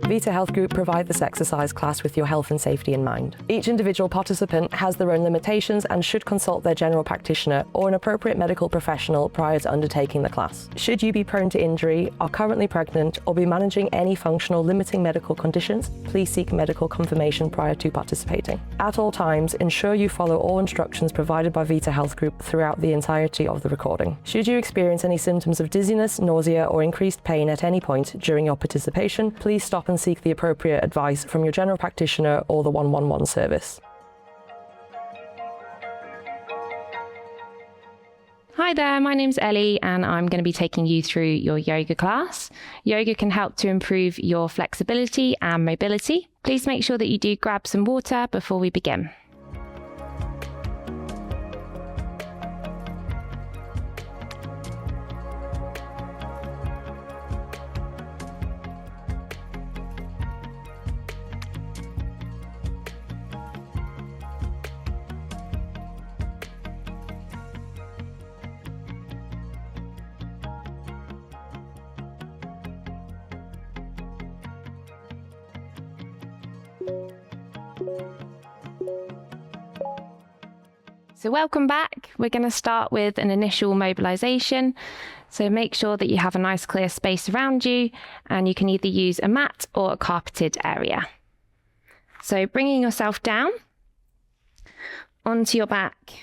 Vita Health Group provide this exercise class with your health and safety in mind. Each individual participant has their own limitations and should consult their general practitioner or an appropriate medical professional prior to undertaking the class. Should you be prone to injury, are currently pregnant, or be managing any functional limiting medical conditions, please seek medical confirmation prior to participating. At all times, ensure you follow all instructions provided by Vita Health Group throughout the entirety of the recording. Should you experience any symptoms of dizziness, nausea, or increased pain at any point during your participation, please stop and seek the appropriate advice from your general practitioner or the 111 service. Hi there, my name's Ellie and I'm going to be taking you through your yoga class. Yoga can help to improve your flexibility and mobility. Please make sure that you do grab some water before we begin. So welcome back. We're going to start with an initial mobilization. So make sure that you have a nice clear space around you and you can either use a mat or a carpeted area. So bringing yourself down onto your back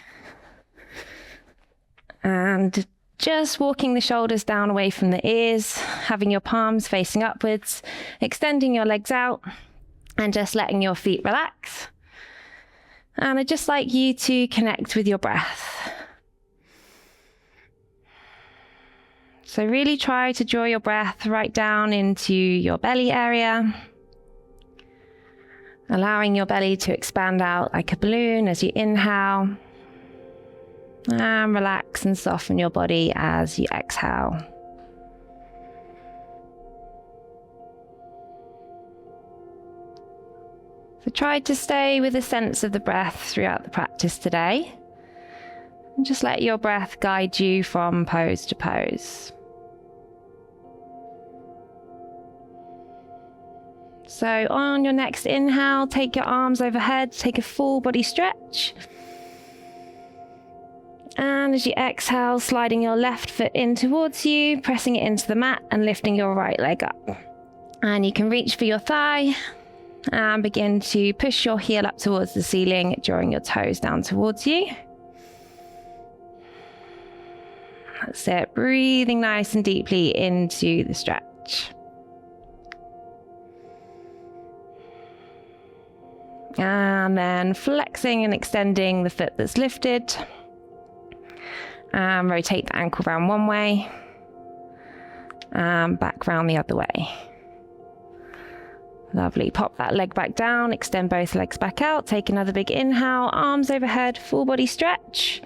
and just walking the shoulders down away from the ears, having your palms facing upwards, extending your legs out and just letting your feet relax. And I'd just like you to connect with your breath. So really try to draw your breath right down into your belly area, allowing your belly to expand out like a balloon as you inhale, and relax and soften your body as you exhale. So try to stay with a sense of the breath throughout the practice today. And just let your breath guide you from pose to pose. So on your next inhale, take your arms overhead, take a full body stretch. And as you exhale, sliding your left foot in towards you, pressing it into the mat and lifting your right leg up. And you can reach for your thigh. And begin to push your heel up towards the ceiling, drawing your toes down towards you. That's it, breathing nice and deeply into the stretch. And then flexing and extending the foot that's lifted. And rotate the ankle round one way. And back round the other way. Lovely. Pop that leg back down, extend both legs back out, take another big inhale, arms overhead, full body stretch.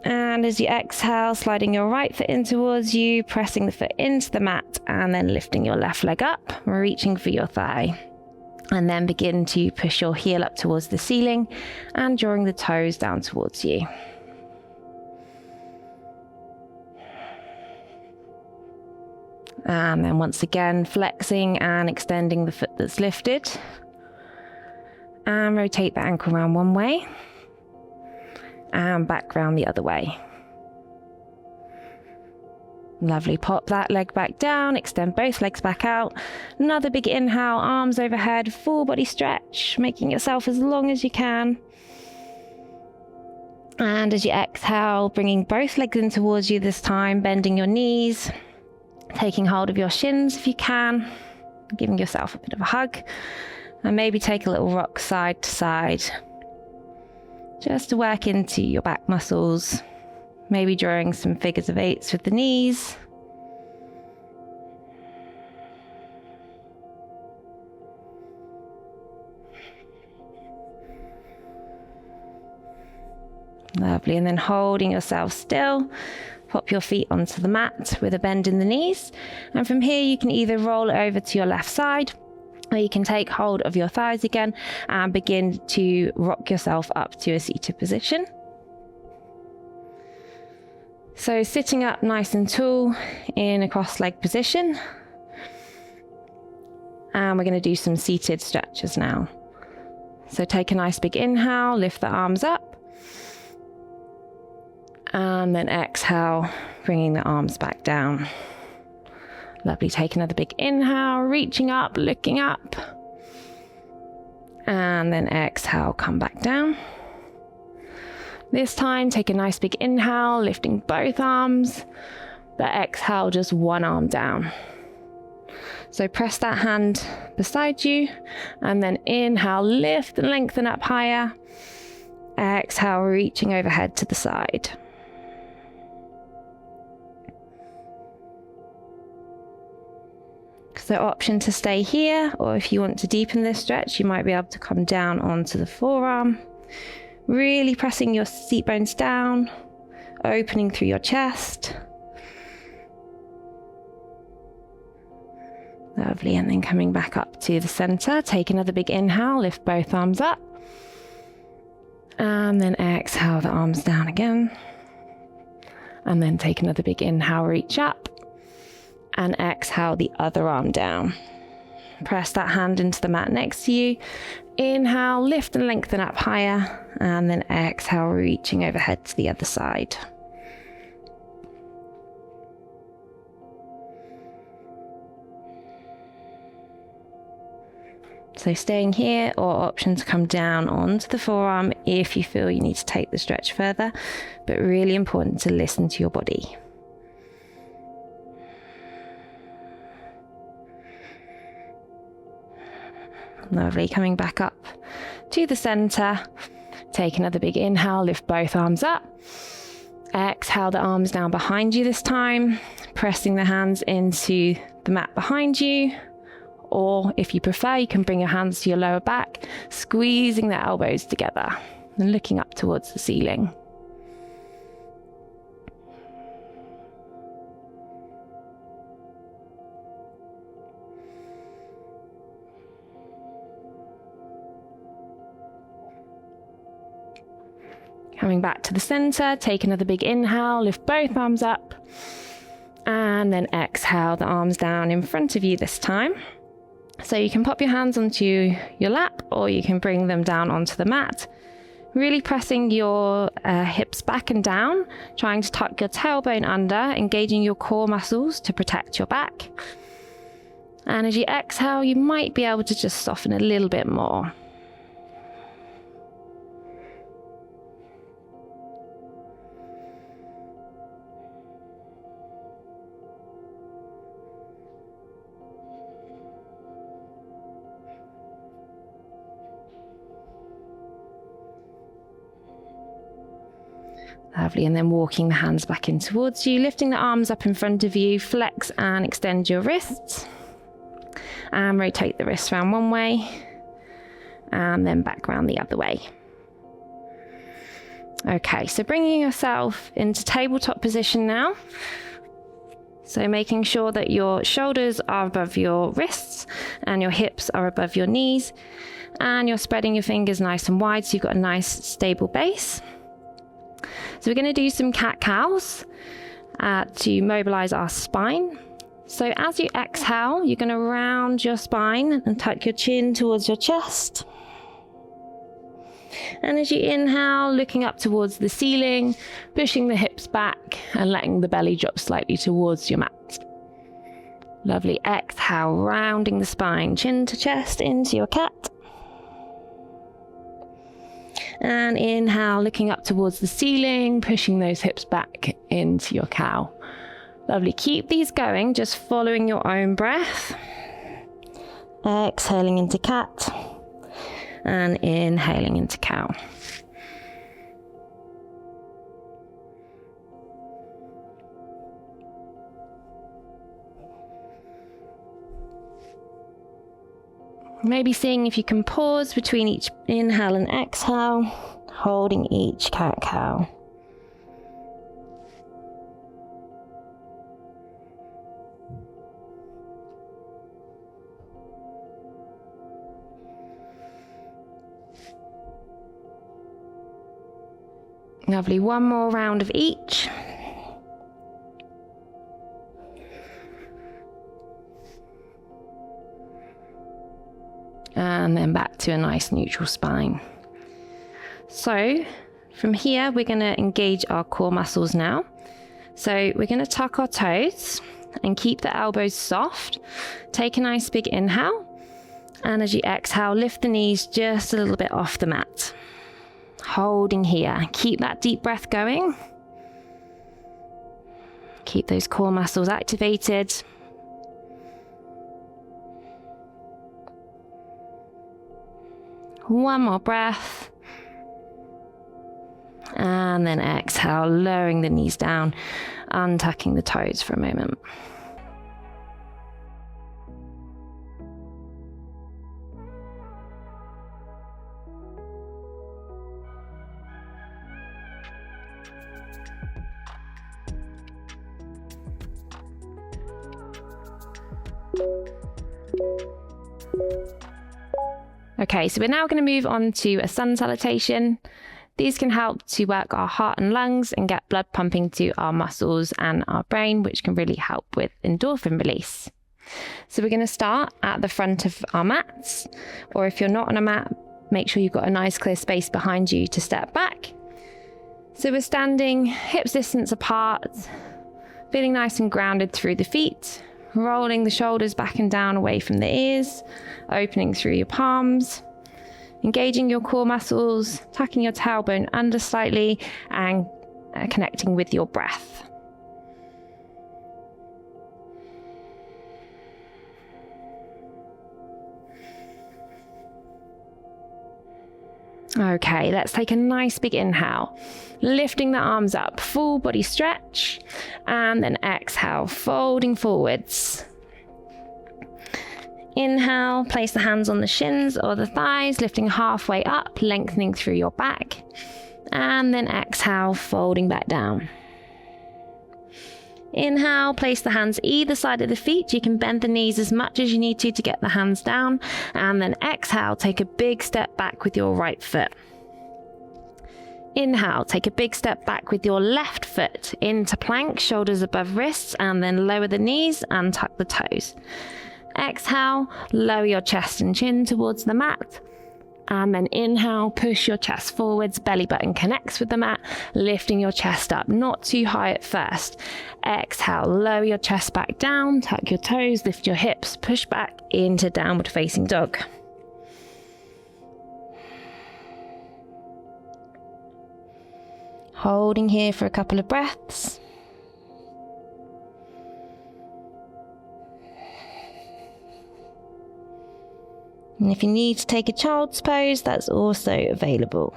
And as you exhale, sliding your right foot in towards you, pressing the foot into the mat, and then lifting your left leg up, reaching for your thigh. And then begin to push your heel up towards the ceiling and drawing the toes down towards you. And then once again, flexing and extending the foot that's lifted. And rotate the ankle around one way. And back round the other way. Lovely. Pop that leg back down, extend both legs back out. Another big inhale, arms overhead, full body stretch, making yourself as long as you can. And as you exhale, bringing both legs in towards you this time, bending your knees. Taking hold of your shins if you can, giving yourself a bit of a hug, and maybe take a little rock side to side, just to work into your back muscles, maybe drawing some figures of eights with the knees. Lovely, and then holding yourself still. Pop your feet onto the mat with a bend in the knees. And from here, you can either roll over to your left side, or you can take hold of your thighs again and begin to rock yourself up to a seated position. So sitting up nice and tall in a cross-legged position. And we're going to do some seated stretches now. So take a nice big inhale, lift the arms up. And then exhale, bringing the arms back down. Lovely. Take another big inhale, reaching up, looking up. And then exhale, come back down. This time, take a nice big inhale, lifting both arms. But exhale, just one arm down. So press that hand beside you. And then inhale, lift and lengthen up higher. Exhale, reaching overhead to the side. So option to stay here, or if you want to deepen this stretch, you might be able to come down onto the forearm. Really pressing your seat bones down, opening through your chest. Lovely, and then coming back up to the center. Take another big inhale, lift both arms up. And then exhale the arms down again. And then take another big inhale, reach up. And exhale the other arm down. Press that hand into the mat next to you. Inhale, lift and lengthen up higher. And then exhale, reaching overhead to the other side. So staying here, or option to come down onto the forearm if you feel you need to take the stretch further, but really important to listen to your body. Lovely, coming back up to the center. Take another big inhale, lift both arms up. Exhale the arms down behind you this time, pressing the hands into the mat behind you. Or if you prefer, you can bring your hands to your lower back, squeezing the elbows together and looking up towards the ceiling. Coming back to the center, take another big inhale, lift both arms up, and then exhale the arms down in front of you this time. So you can pop your hands onto your lap, or you can bring them down onto the mat. Really pressing your hips back and down, trying to tuck your tailbone under, engaging your core muscles to protect your back. And as you exhale, you might be able to just soften a little bit more. Lovely, and then walking the hands back in towards you, lifting the arms up in front of you, flex and extend your wrists. And rotate the wrists around one way, and then back around the other way. Okay, so bringing yourself into tabletop position now. So making sure that your shoulders are above your wrists and your hips are above your knees. And you're spreading your fingers nice and wide so you've got a nice stable base. So we're going to do some cat-cows to mobilize our spine. So as you exhale, you're going to round your spine and tuck your chin towards your chest. And as you inhale, looking up towards the ceiling, pushing the hips back and letting the belly drop slightly towards your mat. Lovely. Exhale, rounding the spine, chin to chest into your cat. And inhale, looking up towards the ceiling, pushing those hips back into your cow. Lovely. Keep these going, just following your own breath. Exhaling into cat and inhaling into cow. Maybe seeing if you can pause between each inhale and exhale, holding each cat-cow. Lovely, one more round of each. and then back to a nice neutral spine. So from here, we're going to engage our core muscles now. So we're going to tuck our toes and keep the elbows soft. Take a nice big inhale. And as you exhale, lift the knees just a little bit off the mat. Holding here. Keep that deep breath going. Keep those core muscles activated. One more breath. And then exhale, lowering the knees down, untucking the toes for a moment. Okay, so we're now going to move on to a sun salutation. These can help to work our heart and lungs and get blood pumping to our muscles and our brain, which can really help with endorphin release. So we're going to start at the front of our mats, or if you're not on a mat, make sure you've got a nice clear space behind you to step back. So we're standing hips distance apart, feeling nice and grounded through the feet, rolling the shoulders back and down away from the ears, opening through your palms, engaging your core muscles, tucking your tailbone under slightly and connecting with your breath. Okay, let's take a nice big inhale, lifting the arms up, full body stretch, and then exhale, folding forwards. Inhale, place the hands on the shins or the thighs, lifting halfway up, lengthening through your back, and then exhale, folding back down. Inhale, place the hands either side of the feet. You can bend the knees as much as you need to get the hands down. And then exhale, take a big step back with your right foot. Inhale, take a big step back with your left foot into plank, shoulders above wrists, and then lower the knees and tuck the toes. Exhale, lower your chest and chin towards the mat. And then inhale, push your chest forwards, belly button connects with the mat, lifting your chest up, not too high at first. Exhale, lower your chest back down, tuck your toes, lift your hips, push back into downward facing dog. Holding here for a couple of breaths. And if you need to take a child's pose, that's also available.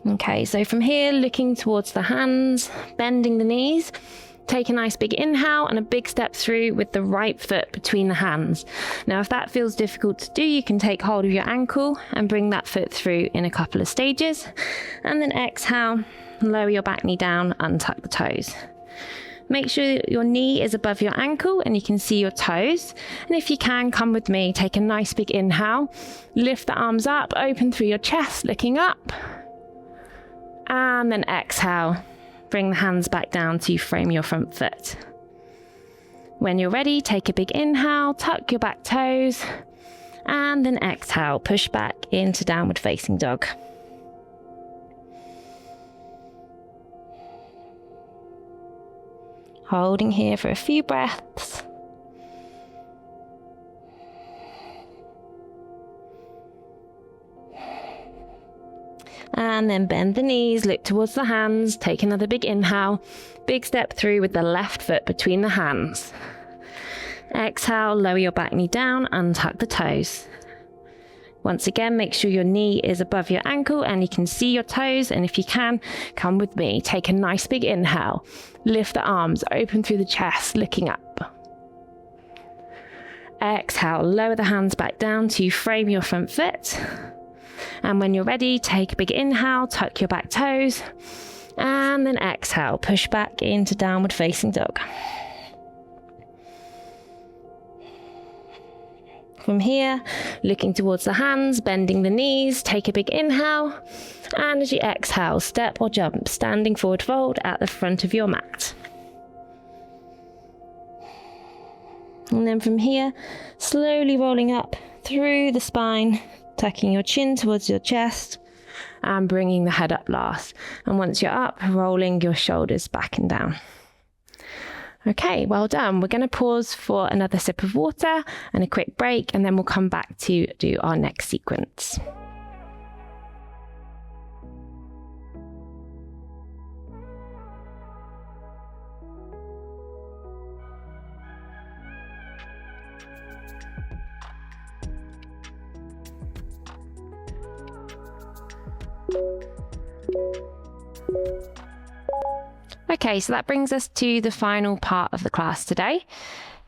Okay, so from here, looking towards the hands, bending the knees, take a nice big inhale and a big step through with the right foot between the hands. Now, if that feels difficult to do, you can take hold of your ankle and bring that foot through in a couple of stages. And then exhale, lower your back knee down, untuck the toes. Make sure your knee is above your ankle and you can see your toes. And if you can, come with me, take a nice big inhale, lift the arms up, open through your chest, looking up. And then exhale, bring the hands back down to frame your front foot. When you're ready, take a big inhale, tuck your back toes, and then exhale, push back into downward facing dog. Holding here for a few breaths. And then bend the knees, look towards the hands, take another big inhale, big step through with the left foot between the hands. Exhale, lower your back knee down, untuck the toes. Once again, make sure your knee is above your ankle and you can see your toes. And if you can, come with me. Take a nice big inhale. Lift the arms, open through the chest, looking up. Exhale, lower the hands back down to frame your front foot. And when you're ready, take a big inhale, tuck your back toes. And then exhale, push back into downward facing dog. From here, looking towards the hands, bending the knees, take a big inhale, and as you exhale, step or jump, standing forward fold at the front of your mat. And then from here, slowly rolling up through the spine, tucking your chin towards your chest and bringing the head up last. And once you're up, rolling your shoulders back and down. Okay, well done. We're going to pause for another sip of water and a quick break, and then we'll come back to do our next sequence. Okay, so that brings us to the final part of the class today.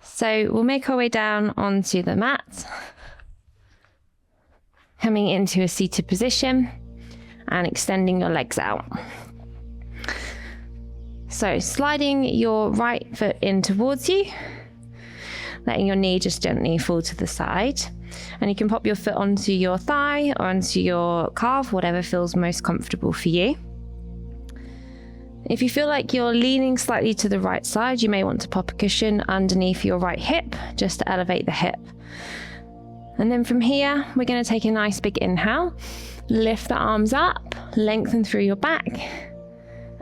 So we'll make our way down onto the mat, coming into a seated position and extending your legs out. So sliding your right foot in towards you, letting your knee just gently fall to the side. And you can pop your foot onto your thigh or onto your calf, whatever feels most comfortable for you. If you feel like you're leaning slightly to the right side, you may want to pop a cushion underneath your right hip just to elevate the hip. And then from here, we're going to take a nice big inhale, lift the arms up, lengthen through your back.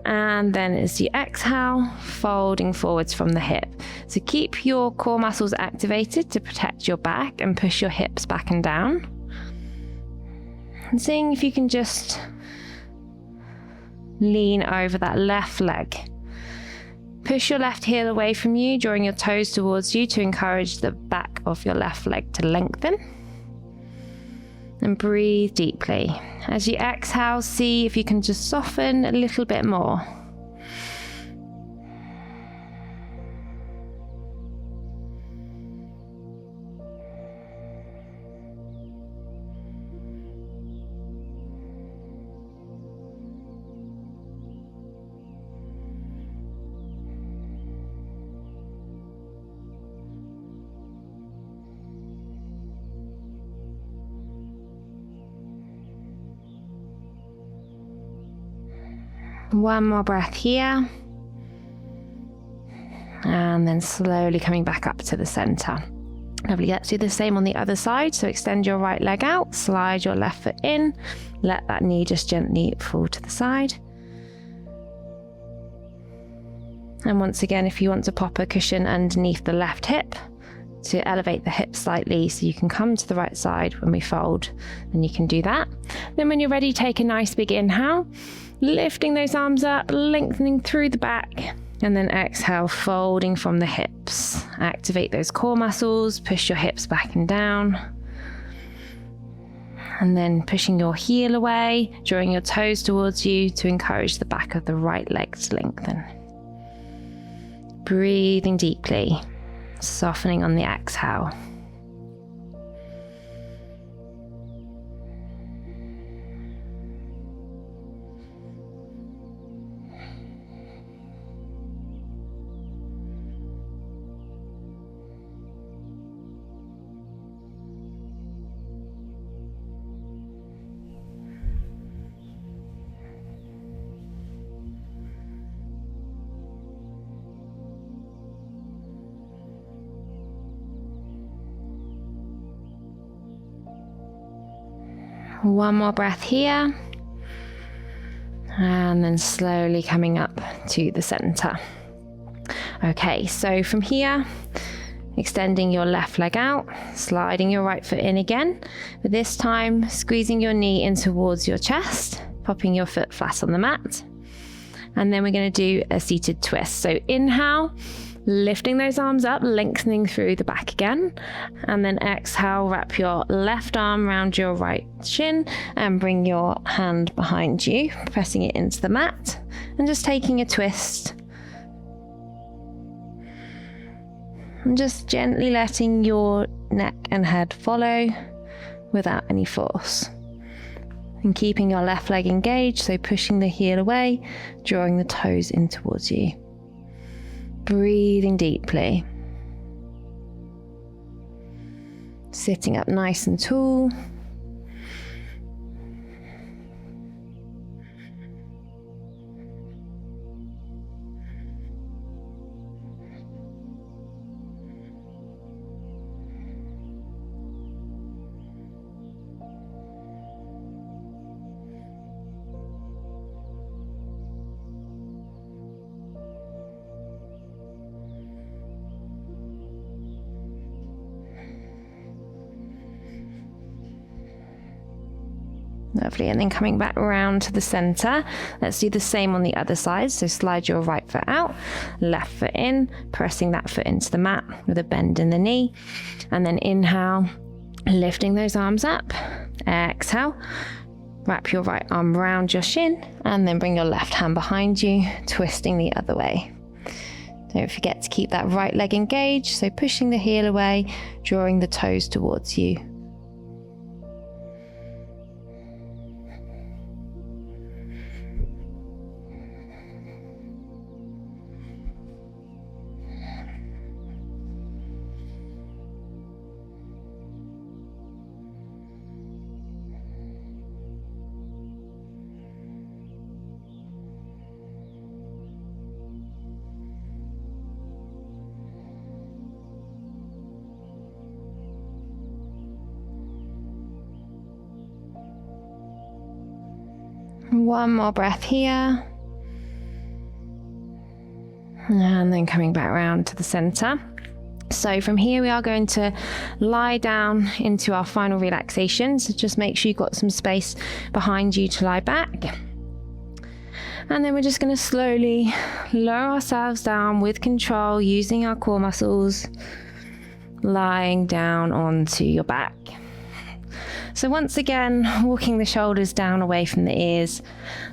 And then as you exhale, folding forwards from the hip. So keep your core muscles activated to protect your back and push your hips back and down. And seeing if you can just lean over that left leg. Push your left heel away from you, drawing your toes towards you to encourage the back of your left leg to lengthen. And breathe deeply. As you exhale, see if you can just soften a little bit more. One more breath here. And then slowly coming back up to the center. Lovely, let's do the same on the other side. So extend your right leg out, slide your left foot in, let that knee just gently fall to the side. And once again, if you want to pop a cushion underneath the left hip to elevate the hip slightly so you can come to the right side when we fold, then you can do that. Then when you're ready, take a nice big inhale, lifting those arms up, lengthening through the back, and then exhale, folding from the hips. Activate those core muscles, push your hips back and down. And then pushing your heel away, drawing your toes towards you to encourage the back of the right leg to lengthen. Breathing deeply, softening on the exhale. One more breath here. And then slowly coming up to the center. Okay, so from here, extending your left leg out, sliding your right foot in again, but this time squeezing your knee in towards your chest, popping your foot flat on the mat. And then we're going to do a seated twist. So inhale, lifting those arms up, lengthening through the back again. And then exhale, wrap your left arm around your right shin and bring your hand behind you, pressing it into the mat and just taking a twist. And just gently letting your neck and head follow without any force. And keeping your left leg engaged, so pushing the heel away, drawing the toes in towards you. Breathing deeply. Sitting up nice and tall. Lovely. And then coming back around to the center. Let's do the same on the other side. So slide your right foot out, left foot in, pressing that foot into the mat with a bend in the knee. And then inhale, lifting those arms up. Exhale, wrap your right arm around your shin and then bring your left hand behind you, twisting the other way. Don't forget to keep that right leg engaged, so pushing the heel away, drawing the toes towards you. One more breath here. And then coming back around to the center. So from here we are going to lie down into our final relaxation. So just make sure you've got some space behind you to lie back. And then we're just going to slowly lower ourselves down with control, using our core muscles, lying down onto your back. So once again, walking the shoulders down away from the ears.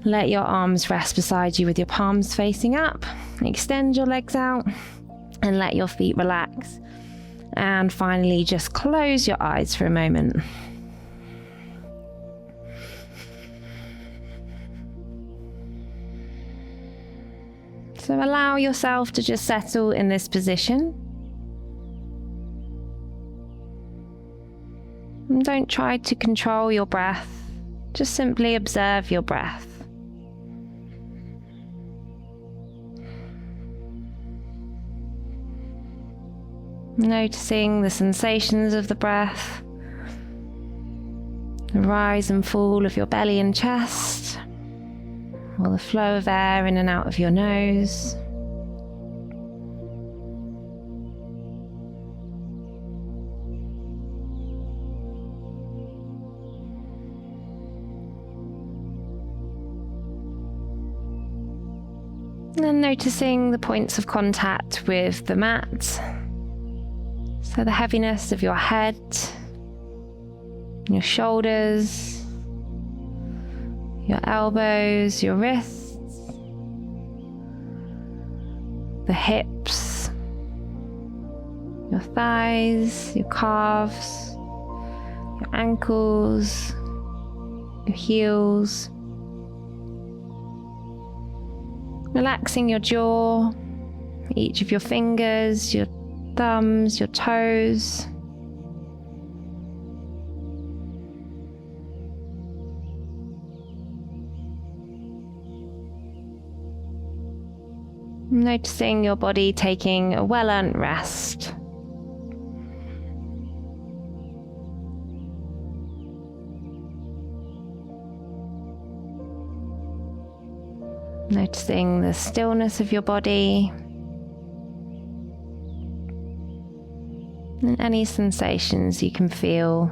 Let your arms rest beside you with your palms facing up. Extend your legs out and let your feet relax. And finally, just close your eyes for a moment. So allow yourself to just settle in this position. And don't try to control your breath, just simply observe your breath. Noticing the sensations of the breath, the rise and fall of your belly and chest, or the flow of air in and out of your nose. And noticing the points of contact with the mat. So the heaviness of your head, your shoulders, your elbows, your wrists, the hips, your thighs, your calves, your ankles, your heels. Relaxing your jaw, each of your fingers, your thumbs, your toes. Noticing your body taking a well-earned rest. Noticing the stillness of your body and any sensations you can feel.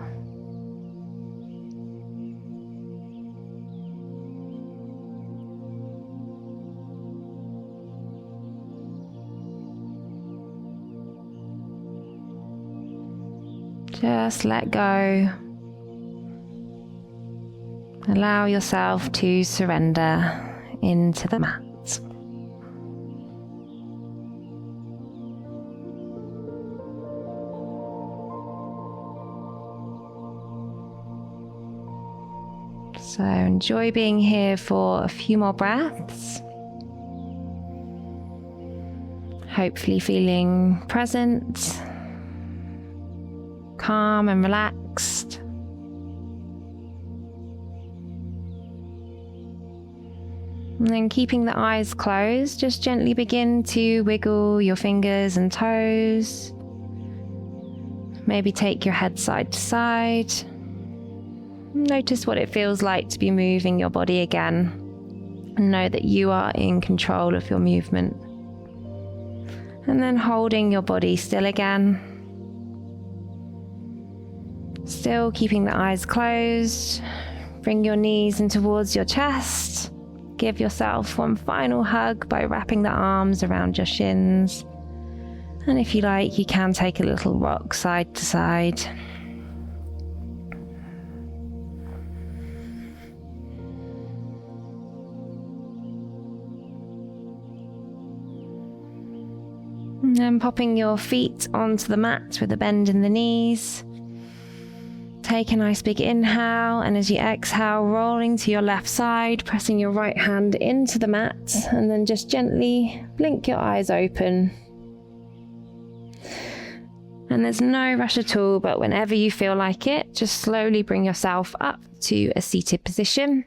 Just let go. Allow yourself to surrender into the mat. So enjoy being here for a few more breaths. Hopefully feeling present, calm and relaxed. And then keeping the eyes closed, just gently begin to wiggle your fingers and toes. Maybe take your head side to side. Notice what it feels like to be moving your body again. And know that you are in control of your movement. And then holding your body still again. Still keeping the eyes closed. bring your knees in towards your chest. Give yourself one final hug by wrapping the arms around your shins. And if you like, you can take a little rock side to side. And then popping your feet onto the mat with a bend in the knees. Take a nice big inhale, and as you exhale, rolling to your left side, pressing your right hand into the mat, and then just gently blink your eyes open. And there's no rush at all, but whenever you feel like it, just slowly bring yourself up to a seated position.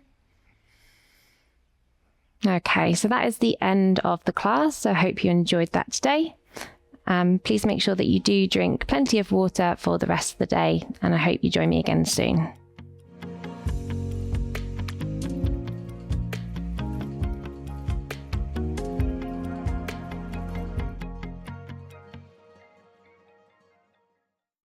Okay, so that is the end of the class. So I hope you enjoyed that today. Please make sure that you do drink plenty of water for the rest of the day, and I hope you join me again soon.